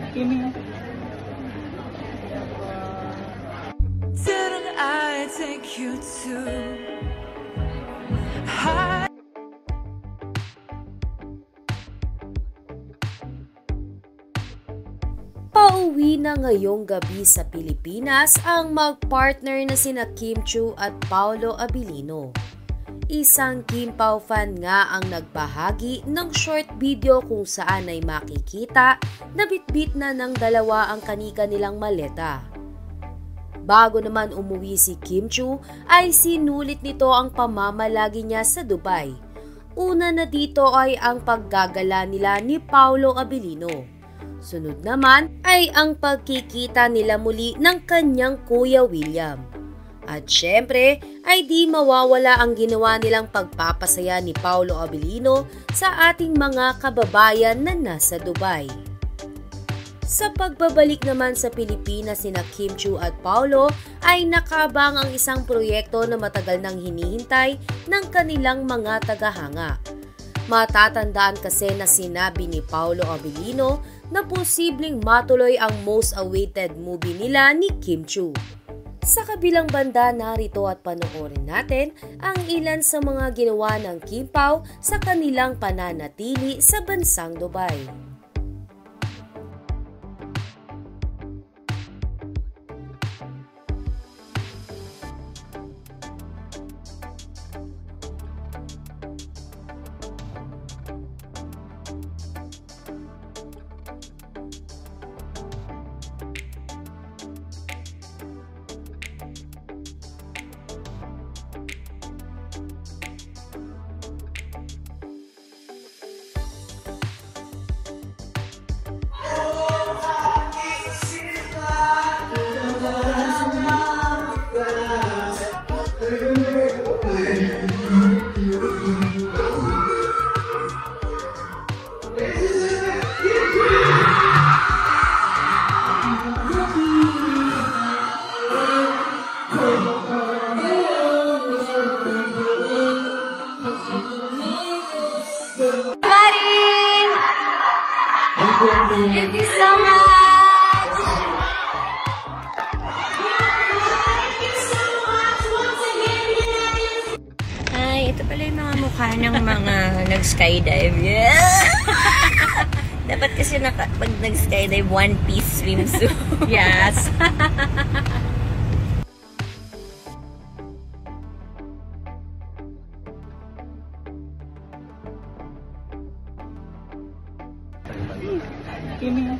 Kimi. Didn't I take you to high? Pauwi na ngayong gabi sa Pilipinas ang mag-partner na sina Kim Chiu at Paolo Abilino. Isang Kim Pao fan nga ang nagbahagi ng short video kung saan ay makikita na bitbit na ng dalawa ang kanika nilang maleta. Bago naman umuwi si Kim Chiu ay sinulit nito ang pamamalagi niya sa Dubai. Una na dito ay ang paggagala nila ni Paolo Abilino. Sunod naman ay ang pagkikita nila muli ng kanyang Kuya William. At syempre ay di mawawala ang ginawa nilang pagpapasaya ni Paolo Abilino sa ating mga kababayan na nasa Dubai. Sa pagbabalik naman sa Pilipinas sina Kim Chiu at Paolo ay nakabang ang isang proyekto na matagal nang hinihintay ng kanilang mga tagahanga. Matatandaan kasi na sinabi ni Paolo Abilino na posibleng matuloy ang most awaited movie nila ni Kim Chiu. Sa kabilang banda, narito at panoorin natin ang ilan sa mga ginawa ng Kim Pao sa kanilang pananatili sa bansang Dubai. Thank you so much! Ay, ito pala yung mga mukha ng mga nag-skydive. Yeah! Dapat kasi pag nag-skydive, one-piece swimsuit. Yes! Kimi.